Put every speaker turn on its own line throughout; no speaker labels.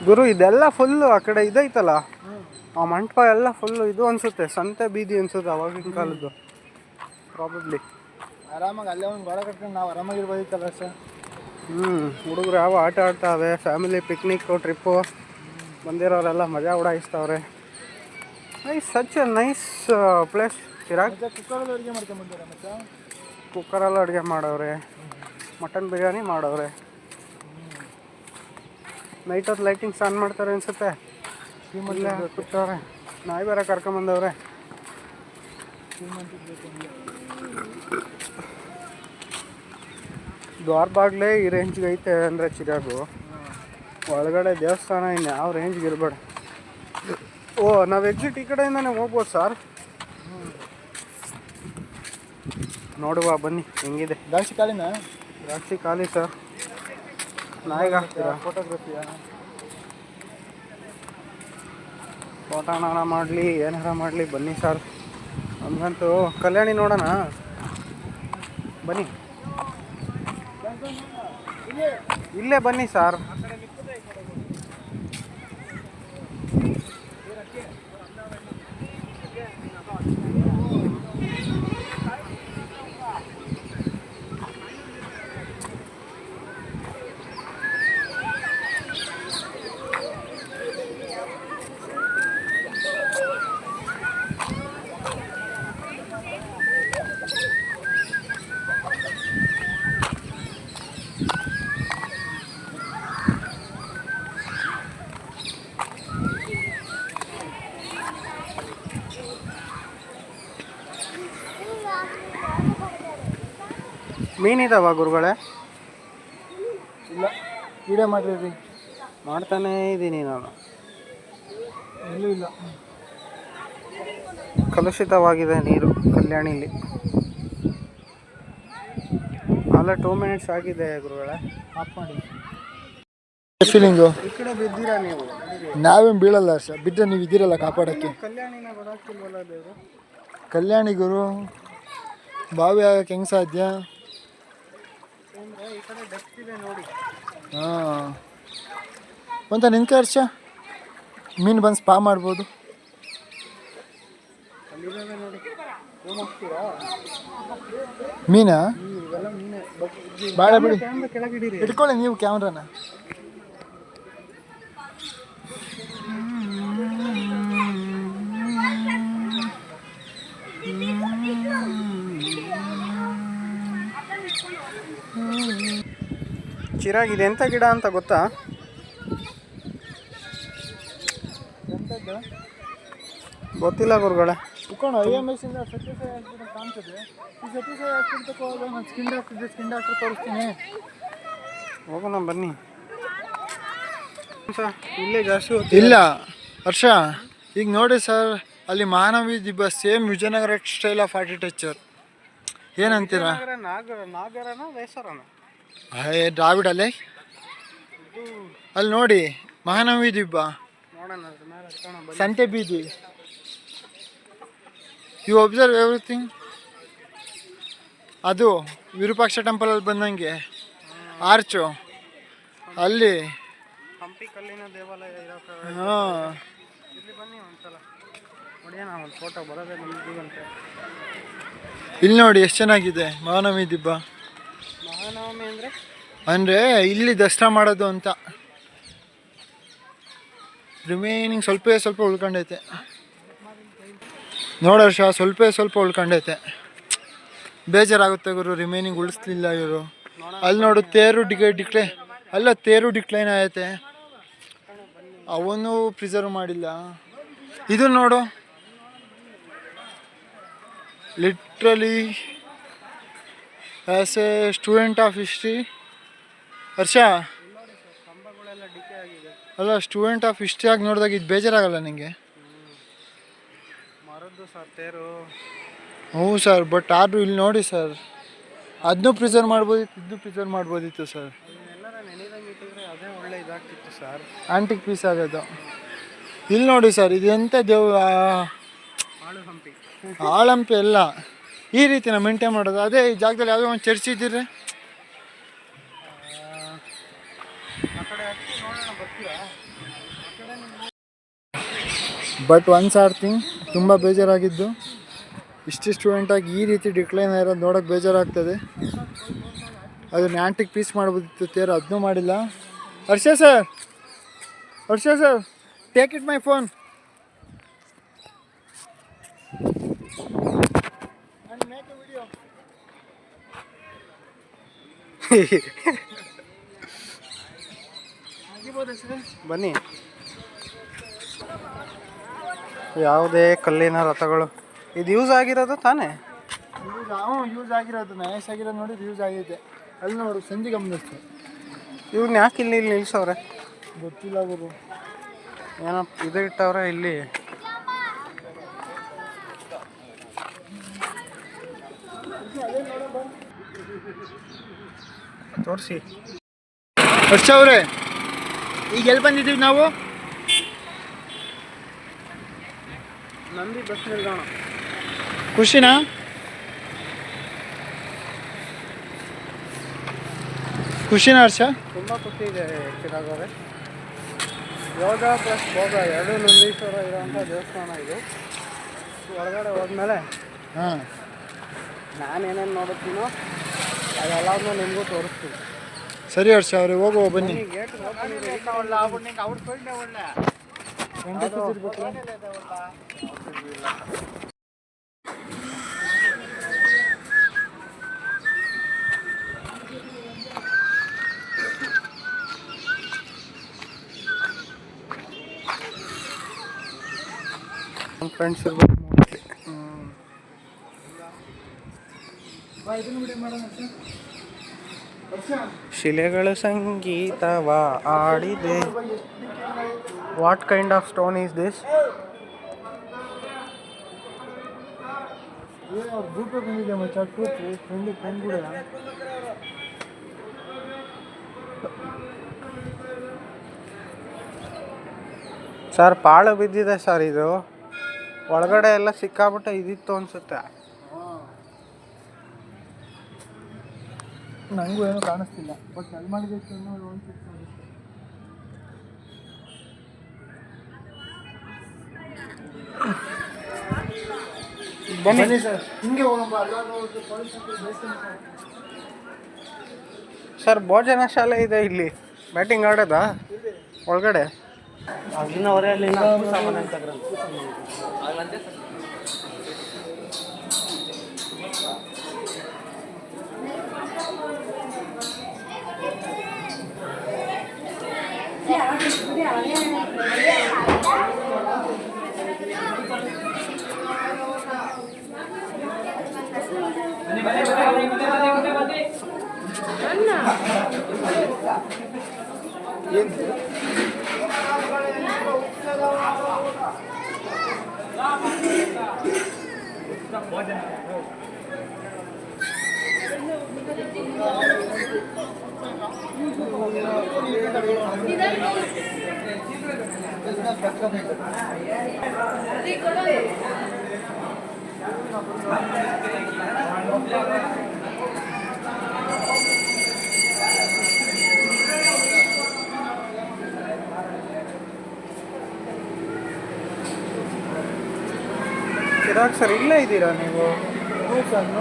ಗುರು ಇದೆಲ್ಲ ಫುಲ್ಲು ಆ ಕಡೆ ಇದೈತಲ್ಲ ಆ ಮಂಟಪ ಎಲ್ಲ ಫುಲ್ಲು ಇದು ಅನ್ಸುತ್ತೆ, ಸಂತೆ ಬೀದಿ ಅನ್ಸುತ್ತೆ ಅವಾಗಿನ ಕಾಲದ್ದು ಪ್ರಾಬಬ್ಲಿ.
ಆರಾಮಾಗಿ ಅಲ್ಲೇ ಒಂದು ಗೋಡೆ ಕಟ್ಕೊಂಡು ನಾವು ಆರಾಮಾಗಿರ್ಬೋದಿತ್ತಲ್ಲ ಸರ್.
ಹುಡುಗರು ಯಾವ ಆಟ ಆಡ್ತಾವೆ, ಫ್ಯಾಮಿಲಿ ಪಿಕ್ನಿಕ್ಕು ಟ್ರಿಪ್ಪು ಬಂದಿರೋರೆಲ್ಲ ಮಜಾ ಉಡಾಯಿಸ್ತವ್ರೆ. Nice, such a nice place. Chirag
ಕುಕ್ಕರಲ್ಲಿ ಅಡುಗೆ ಮಾಡ್ಕೊಂಬಂದಿರ ಮತ್ತೆ?
ಕುಕ್ಕರಲ್ಲಿ ಅಡುಗೆ ಮಾಡವ್ರೆ, ಮಟನ್ ಬಿರಿಯಾನಿ ಮಾಡವ್ರೆ. ನೈಟ್ ಹೊತ್ತು ಲೈಟಿಂಗ್ಸ್ ಆನ್ ಮಾಡ್ತಾರೆ ಅನ್ಸುತ್ತೆ. ಕೂತವ್ರೆ, ನಾಯಿ ಬೇರೆ ಕರ್ಕೊಂಬಂದವ್ರೆ. ದ್ವಾರ ಬಾಗ್ಲೇ ಈ ರೇಂಜ್ಗೆ ಐತೆ ಅಂದರೆ ಚಿರಾಗು, ಒಳಗಡೆ ದೇವಸ್ಥಾನ ಇನ್ನು ಯಾವ ರೇಂಜ್ಗೆ ಇರಬೇಡ. ಓ, ನಾವು ಎಕ್ಸಿಟ್ ಈ ಕಡೆಯಿಂದನೇ ಹೋಗ್ಬೋದು ಸರ್. ನೋಡುವ ಬನ್ನಿ ಹೆಂಗಿದೆ.
ದ್ರಾಕ್ಷಿ ಖಾಲಿನಾ?
ದ್ರಾಕ್ಷಿ ಖಾಲಿ ಸರ್. ನಾಯಿಗೆ ಹಾಕ್ತೀರಾ?
ಫೋಟೋಗ್ರಫಿಯಾ?
ಫೋಟೋನಾರ ಮಾಡಲಿ ಏನಾರ ಮಾಡಲಿ ಬನ್ನಿ ಸರ್. ನಮಗಂತೂ ಕಲ್ಯಾಣಿ ನೋಡೋಣ ಬನ್ನಿ. ಇಲ್ಲೇ ಬನ್ನಿ ಸರ್. ಮೀನಿದಾವ ಗುರುಗಳೇ?
ಇಲ್ಲ, ವಿಡಿಯೋ ಮಾಡಿರಿ.
ಮಾಡ್ತಾನೇ ಇದ್ದೀನಿ ನಾನು.
ಎಲ್ಲೂ ಇಲ್ಲ.
ಕಲುಷಿತವಾಗಿದೆ ನೀರು ಕಲ್ಯಾಣಿಲಿ. ಅಲ್ಲ 2 ಮಿನಿಟ್ಸ್ ಆಗಿದೆ ಗುರುಗಳೇ.
ಆಫ್ ಮಾಡಿ. ಫೀಲಿಂಗು
ಈ ಕಡೆ ಬಿದ್ದೀರಾ ನೀವು?
ನಾವೇನು ಬೀಳಲ್ಲ ಸರ್, ಬಿದ್ದರೆ ನೀವು ಇದ್ದೀರಲ್ಲ ಕಾಪಾಡೋಕ್ಕೆ.
ಕಲ್ಯಾಣಿನ ಬರೋಕ್ಕಿಲ್ವಲ್ಲ ದೇವರು?
ಕಲ್ಯಾಣಿ ಗುರು ಬಾವಿ ಆಗಕ್ಕೆ ಹೆಂಗೆ ಸಾಧ್ಯ?
ಈ ಕಡೆ ಡೆಪ್ತ್ ಇದೆ ನೋಡಿ.
ಹಾಂ, ಒಂತ ನಿಂತ್ಕ ಹರ್ಷ, ಮೀನು ಬಂದು ಸ್ಪಾ ಮಾಡ್ಬೋದು. ಮೀನಾ? ಬೇಡ ಬಿಡಿ, ಇಟ್ಕೊಳ್ಳಿ ನೀವು ಕ್ಯಾಮ್ರಾನ.
ಚಿರಾಗ್, ಇದೆ ಎಂಥ ಗಿಡ ಅಂತ ಗೊತ್ತಾ? ಗೊತ್ತಿಲ್ಲ ಗುರುಗಳೇ.
ಇಟ್ಕೊಂಡು IMS ಇಂದ ಸತ್ಯಸಾಯಿ ಹಾಸ್ಪಿಟಲ್ ಕಾಣ್ತದೆ. ಈ ಸತ್ಯಸಾಯಿ ಹಾಸ್ಪಿಟಲ್ ಹೋಗೋದು, ನಾನು ಸ್ಕಿನ್ ಡಾಕ್ಟರ್ ತೋರಿಸ್ತೀನಿ.
ಹೋಗೋಣ ಬನ್ನಿ. ಇಲ್ಲೇ ಜಾಸ್ತಿ
ಇಲ್ಲ ಹರ್ಷ, ಈಗ ನೋಡಿ ಸರ್, ಅಲ್ಲಿ ಮಾನವಿ ದಿಬ್ಬ same Vijayanagara style of architecture. ಏನಂತೀರಾ?
ನಾಗರನ ಬೇಸರನ?
ದ್ರಾವಿಡಲ್ಲೇ ಅಲ್ಲಿ ನೋಡಿ, ಮಹಾನವಿ ದಿಬ್ಬ, ಸಂತೆ ಬೀದಿ. You observe everything. ಅದು ವಿರೂಪಾಕ್ಷ ಟೆಂಪಲಲ್ಲಿ ಬಂದಂಗೆ ಆರ್ಚು, ಅಲ್ಲಿ
ಹಂಪಿ ಕಲ್ಲಿನ ದೇವಾಲಯ ಇರೋ ಕಡೆ.
ಹಾಂ,
ಇಲ್ಲಿ ಬನ್ನಿ ಒಂದ್ಸಲ ಹೊಡಿಯೋಣ ಒಂದು ಫೋಟೋ. ಬರೋದೇ ನಮಗಂತೆ.
ಇಲ್ಲಿ ನೋಡಿ ಎಷ್ಟು ಚೆನ್ನಾಗಿದೆ ಮಹಾನವಮಿ ದಿಬ್ಬ.
ಮಹಾನವಮಿ
ಅಂದರೆ ಇಲ್ಲಿ ದಸರಾ ಮಾಡೋದು ಅಂತ. ರಿಮೈನಿಂಗ್ ಸ್ವಲ್ಪ ಉಳ್ಕೊಂಡೈತೆ ನೋಡರ್ಷ, ಸ್ವಲ್ಪ ಉಳ್ಕೊಂಡೈತೆ. ಬೇಜಾರಾಗುತ್ತೆ ಗುರು, ರಿಮೈನಿಂಗ್ ಉಳಿಸ್ಲಿಲ್ಲ ಇವರು. ಅಲ್ಲಿ ನೋಡು, ತೇರು ಡಿಕ್ಲೈನ್ ಆಗೈತೆ, ಅವನು ಪ್ರಿಸರ್ವ್ ಮಾಡಿಲ್ಲ. ಇದು ನೋಡು, literally as a student of history Harsha, ಅಲ್ಲ ಸ್ಟೂಡೆಂಟ್ ಆಫ್ ಹಿಸ್ಟ್ರಿ ಆಗಿ ನೋಡಿದಾಗ ಇದು ಬೇಜಾರಾಗಲ್ಲ ನಿಮಗೆ? ಹ್ಞೂ ಸರ್, ಬಟ್ ಆದರೂ ಇಲ್ಲಿ ನೋಡಿ ಸರ್, ಅದನ್ನೂ ಪ್ರಿಸರ್ವ್ ಮಾಡ್ಬೋದಿತ್ತು, ಇದನ್ನು ಪ್ರಿಸರ್ವ್ ಮಾಡ್ಬೋದಿತ್ತು ಸರ್. ಆಂಟಿಕ್ ಪೀಸ್ ಆಗೋದು. ಇಲ್ಲಿ ನೋಡಿ ಸರ್, ಇದು ಎಂಥ ಆಳಂಪೆ ಎಲ್ಲ ಈ ರೀತಿ ನಾವು ಮೇಂಟೈನ್ ಮಾಡೋದು. ಅದೇ ಈ ಜಾಗದಲ್ಲಿ ಯಾವುದೋ ಒಂದು ಚರ್ಚ್ ಇದ್ದಿದ್ರೆ ಬಟ್ ಒನ್ಸ್ ಆರ್ ಥಿಂಗ್ ತುಂಬ ಬೇಜಾರಾಗಿದ್ದು ಇಷ್ಟು ಸ್ಟೂಡೆಂಟಾಗಿ ಈ ರೀತಿ ಡಿಕ್ಲೈನ್ ಇರೋದು ನೋಡೋಕೆ ಬೇಜಾರಾಗ್ತದೆ. ಅದನ್ನ ಆ್ಯಂಟಿಕ್ ಪೀಸ್ ಮಾಡ್ಬೋದಿತ್ತು ತೇರು, ಅದನ್ನೂ ಮಾಡಿಲ್ಲ. Harsha sir take it my phone.
ಬನ್ನಿ. ಯಾವುದೇ ಕಲ್ಲಿನ ರಥಗಳು ಇದು ಯೂಸ್ ಆಗಿರೋದು ತಾನೇ?
ಯೂಸ್ ಆಗಿರೋದು ನೈಸ್ ಆಗಿರೋದು ನೋಡಿ, ಯೂಸ್ ಆಗೈತೆ. ಅಲ್ಲಿ ನೋಡು ಸಂಜೆ ಗಮನಿಸ್ತು.
ಇವ್ರನ್ನ ಯಾಕೆ ಇಲ್ಲಿ ನಿಲ್ಸವ್ರೆ
ಗೊತ್ತಿಲ್ಲ ಗುರು.
ಏನೋ ಇದು ಇಟ್ಟವ್ರೆ ಇಲ್ಲಿ. ತೋರಿಸಿ.
ಹರ್ಷ ಅವರೇ, ಈಗ ಎಲ್ಲಿ ಬಂದಿದ್ದೀವಿ ನಾವು?
ನಂದಿ ಬಸ್ ನಿಲ್ದಾಣ.
ಖುಷಿನಾ? ಖುಷಿನಾ ಹರ್ಷ?
ತುಂಬ ಖುಷಿ ಇದೆ ಚಿರಾಗ್ ಅವರೇ. ಯೋಗ ಪ್ಲಸ್ ಭೋಗ ಎರಡು ನಂದೀಶ್ವರ ಇರೋಂಥ ದೇವಸ್ಥಾನ ಇದು. ಹೊರಗಡೆ ಹೋದ್ಮೇಲೆ
ಹಾಂ
ನಾನೇನೇನು ನೋಡುತ್ತೀನೋ ಅದೆಲ್ಲದನ್ನೂ ನಿಮಗೂ ತೋರಿಸ್ತೀನಿ.
ಸರಿ ಹರ್ಷ ಅವ್ರೆ, ಹೋಗುವ ಬನ್ನಿ.
ಗೇಟ್ ಫ್ರೆಂಡ್ಸ್ ಇರ್ಬೇಕು. ಶಿಲೆಗಳ ಸಂಗೀತವ ಆಡಿದೆ. What kind of stone is this? Sir ಪಾಳು ಬಿದ್ದಿದೆ ಸರ್. ಇದು ಒಳಗಡೆ ಎಲ್ಲ ಸಿಕ್ಕಾಬಿಟ್ಟೆ ಇದಿತ್ತು ಅನ್ಸುತ್ತೆ.
ನನಗೂ ಏನೂ ಕಾಣಿಸ್ತಿಲ್ಲ, ಬಟ್ ಅಲ್ಲಿ ಮಾಡಿದ್ದಕ್ಕೆ
ಬನ್ನಿ
ಸರ್, ಹಿಂಗೆ ಹೋಗಮ್ಮ.
ಸರ್ ಭೋಜನ ಶಾಲೆ ಇದೆ ಇಲ್ಲಿ. ಬ್ಯಾಟಿಂಗ್ ಆಡೋದಾ ಒಳಗಡೆ? ಚಿರಾಗ್ ಸರ್ ಇಲ್ಲೇ ಇದ್ದೀರಾ ನೀವು?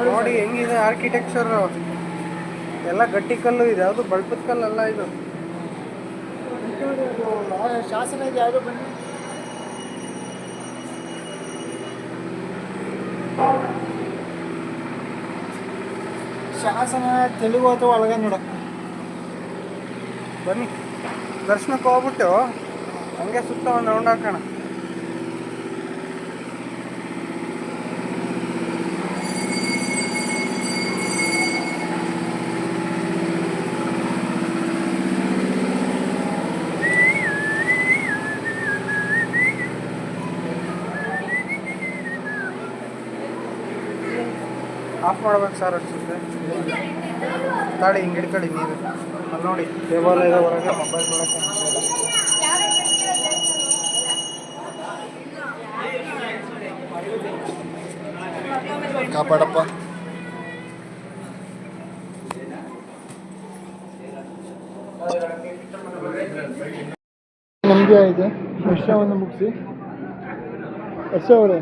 ನೋಡಿ ಹೆಂಗಿದೆ ಆರ್ಕಿಟೆಕ್ಚರ್. ಎಲ್ಲ ಗಟ್ಟಿ ಕಲ್ಲು ಇದೆ, ಯಾವುದು ಬಳ್ಪದ ಕಲ್ಲಲ್ಲ ಇದು.
ಶಾಸನ ಇದೆ ಯಾವುದೋ ಬನ್ನಿ. ಶಾಸನ ತೆಲುಗು ಅಥವಾ ಒಳಗೆ ನೋಡ.
ಬನ್ನಿ ದರ್ಶನಕ್ಕೆ ಹೋಗ್ಬಿಟ್ಟು ಹಂಗೆ ಸುತ್ತ ಒಂದು ರೌಂಡ್ ಹಾಕೋಣ. ಆಫ್ ಮಾಡ್ಬೇಕು ಸರ್ ಅನ್ಸುತ್ತೆ. ತಾಳಿ ಹಿಂಗೆ ಹಿಡ್ಕೊಳ್ಳಿ ನೀರು. ಅಲ್ಲಿ ನೋಡಿ ದೇವಾಲಯದ ಹೊರಗೆ ಮೊಬೈಲ್ ನೋಡೋಕ್ಕೆ
ಕಾಪಾಡಪ್ಪ. ನಮಗೆ ಇದೆ ವರ್ಷವನ್ನು ಮುಗಿಸಿ ವರ್ಷ ಅವರೇ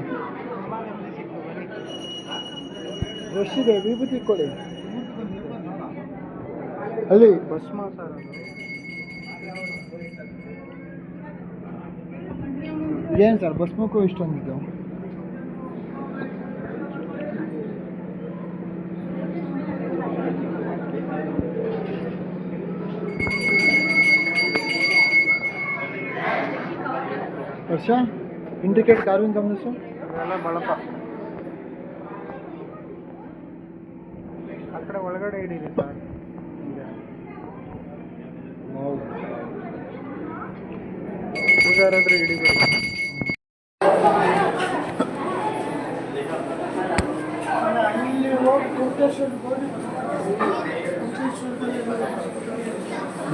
ರಶ್ ಇದೆ, ವಿಭೂತಿ ಕೊಡಿ ಅಲ್ಲಿ.
ಭಸ್ಮ ಸರ್
ಏನು ಸರ್ ಭಸ್ಮಕ್ಕೂ ಇಷ್ಟೊಂದಿದ್ದು? ವರ್ಷ ಇಂಡಿಕೇಟ್ ಕಾರ್ವಿಂಗ್ ಗಮನಿಸು.
ಅದೆಲ್ಲ ಬಳಪ ಆ ಕಡೆ ಒಳಗಡೆ ಹಿಡೀರಿ ಸರ್. ಪೂಜಾರಾದ್ರೆ ಹಿಡಿಬೇಡಿ.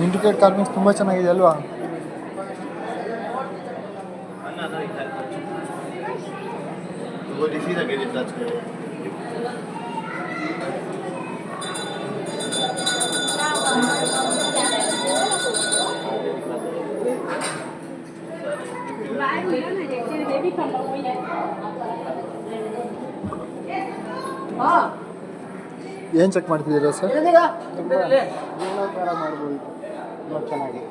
ಇಂಡಿಕೇಟ್ ಕಾರ್ವಿಂಗ್ಸ್ ತುಂಬ ಚೆನ್ನಾಗಿದೆ ಅಲ್ವಾ? ಏನು ಚೆಕ್ ಮಾಡ್ತಿದ್ದೀರಾ ಸರ್?
ಏನೋ ಥರ ಮಾಡ್ಬೋದು, ತುಂಬ ಚೆನ್ನಾಗಿ.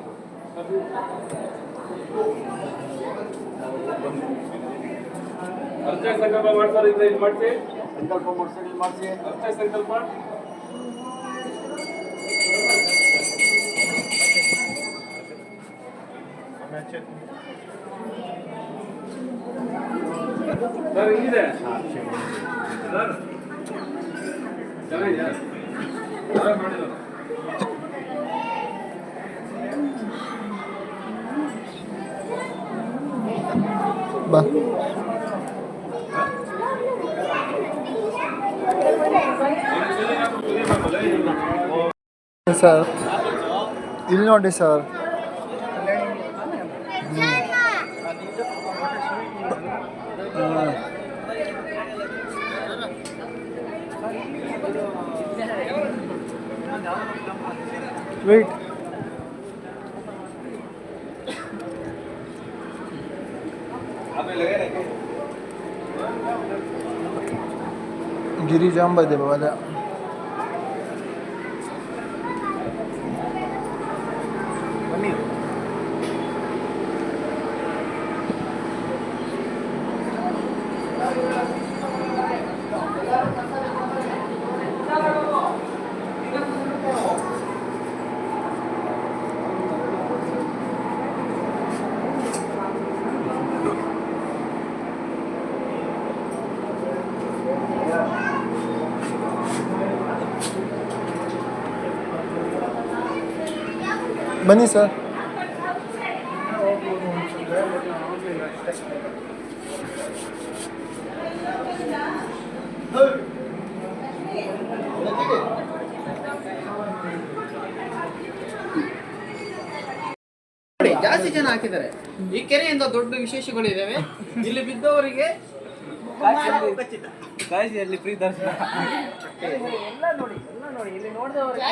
ಅರ್ಚೆ ಸಂಕಲ್ಪ ಮಾಡ್ತಾರೆ, ಇದು ಮಾಡಿಸಿ
ಸಂಕಲ್ಪ ಮಾಡಿಸಿ
ಅರ್ಚೆ ಸಂಕಲ್ಪ. ಸರ್ ಹಿಂಗಿದೆ ಸರ್, ಚೆನ್ನಾಗಿದೆಯಾ? ಮಾಡಿದ್ರು
ಬಾ. ಸರ್ ಇಲ್ಲಿ ನೋಡಿ ಸರ್, ವೇಟ್ ಗಿರಿಜಾಂಬ ಇದೆ ಬಾಬಾ.
ಬನ್ನಿ.
ಬನ್ನಿ ಸರ್.
ಜಾಸ್ತಿ ಜನ ಹಾಕಿದ್ದಾರೆ. ಈ ಕೆರೆಯಿಂದ ದೊಡ್ಡ ವಿಶೇಷಗಳಿದ್ದಾವೆ. ಇಲ್ಲಿ ಬಿದ್ದವರಿಗೆ ಕಾಶಿಯಲ್ಲಿ ಫ್ರೀ ದರ್ಶನ. ಎಲ್ಲ ನೋಡಿ ಇಲ್ಲಿ ನೋಡಿದವರಿಗೆ